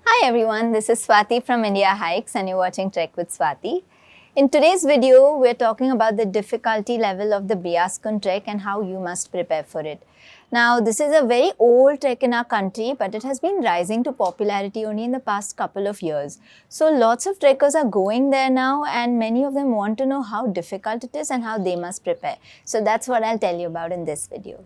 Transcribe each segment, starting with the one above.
Hi everyone, this is Swathi from Indiahikes and you're watching Trek with Swathi. In today's video, we're talking about the difficulty level of the Beas Kund trek and how you must prepare for it. Now, this is a very old trek in our country, but it has been rising to popularity only in the past couple of years. So, lots of trekkers are going there now and many of them want to know how difficult it is and how they must prepare. So, that's what I'll tell you about in this video.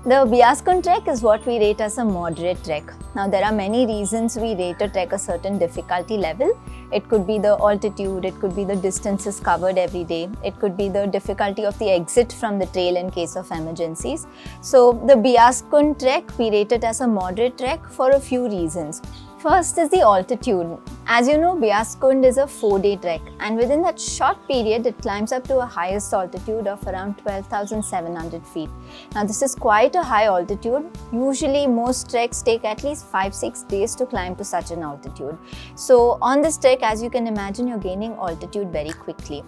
The Beas Kund trek is what we rate as a moderate trek. Now, there are many reasons we rate a trek a certain difficulty level. It could be the altitude, it could be the distances covered every day, it could be the difficulty of the exit from the trail in case of emergencies. So, the Beas Kund trek, we rate it as a moderate trek for a few reasons. First is the altitude. As you know, Beas Kund is a 4-day trek, and within that short period, it climbs up to a highest altitude of around 12,700 feet. Now, this is quite a high altitude. Usually, most treks take at least 5-6 days to climb to such an altitude. So, on this trek, as you can imagine, you're gaining altitude very quickly.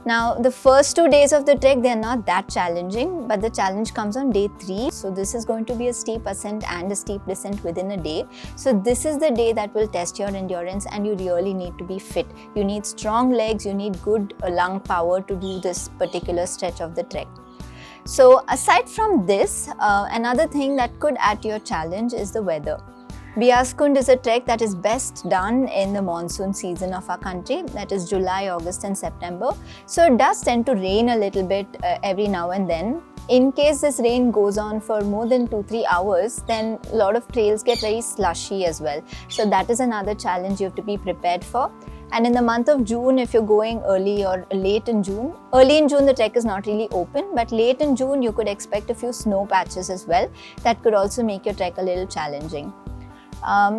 Now, the first 2 days of the trek, they're not that challenging, but the challenge comes on day 3. So, this is going to be a steep ascent and a steep descent within a day. So, this is the day that will test your endurance and you really need to be fit. You need strong legs, you need good lung power to do this particular stretch of the trek. So, aside from this, another thing that could add to your challenge is the weather. Beas Kund is a trek that is best done in the monsoon season of our country, that is July, August and September. So it does tend to rain a little bit every now and then. In case this rain goes on for more than 2-3 hours, then a lot of trails get very slushy as well. So that is another challenge you have to be prepared for. And in the month of June, if you're going early or late in June, the trek is not really open, but late in June, you could expect a few snow patches as well. That could also make your trek a little challenging.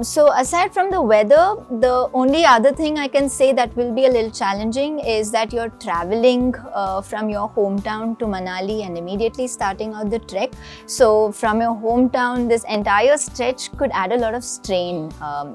So aside from the weather, the only other thing I can say that will be a little challenging is that you're traveling from your hometown to Manali and immediately starting out the trek. So from your hometown, this entire stretch could add a lot of strain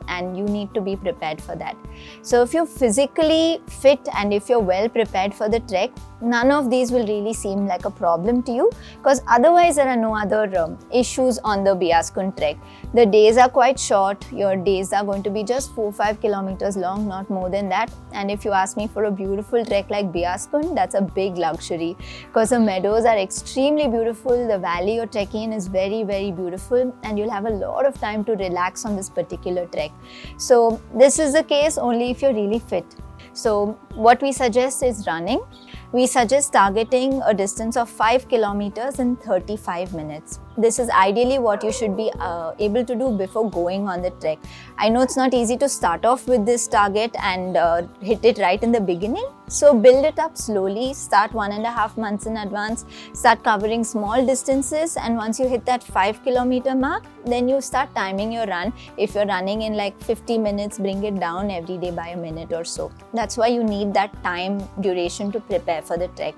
and you need to be prepared for that. So if you're physically fit and if you're well prepared for the trek, none of these will really seem like a problem to you because otherwise there are no other issues on the Beas Kund trek. The days are quite short. Your days are going to be just 4-5 kilometers long, not more than that. And if you ask me for a beautiful trek like Beas Kund, that's a big luxury because the meadows are extremely beautiful. The valley you're trekking in is very, very beautiful and you'll have a lot of time to relax on this particular trek. So this is the case only if you're really fit. So what we suggest is running. We suggest targeting a distance of 5 kilometers in 35 minutes. This is ideally what you should be able to do before going on the trek. I know it's not easy to start off with this target and hit it right in the beginning. So build it up slowly, start 1.5 months in advance, start covering small distances, and once you hit that 5 kilometer mark, then you start timing your run. If you're running in like 50 minutes, bring it down every day by a minute or so. That's why you need that time duration to prepare for the trek.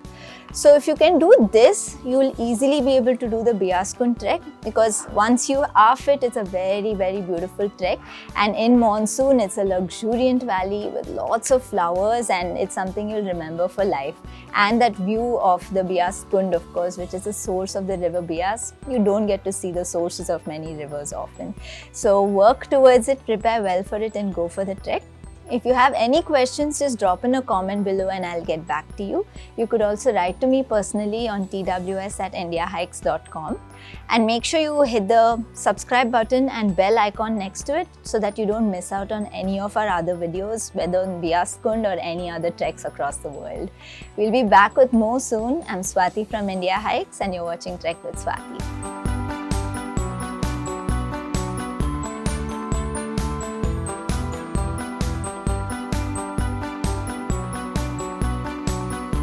So if you can do this, you will easily be able to do the Beas Kund trek because once you are fit, it's a very, very beautiful trek. And in monsoon, it's a luxuriant valley with lots of flowers and it's something you'll remember for life. And that view of the Beas Kund, of course, which is the source of the river Beas. You don't get to see the sources of many rivers often. So work towards it, prepare well for it and go for the trek. If you have any questions, just drop in a comment below and I'll get back to you. You could also write to me personally on tws@indiahikes.com. And make sure you hit the subscribe button and bell icon next to it so that you don't miss out on any of our other videos, whether on Beas Kund or any other treks across the world. We'll be back with more soon. I'm Swathi from Indiahikes and you're watching Trek with Swathi.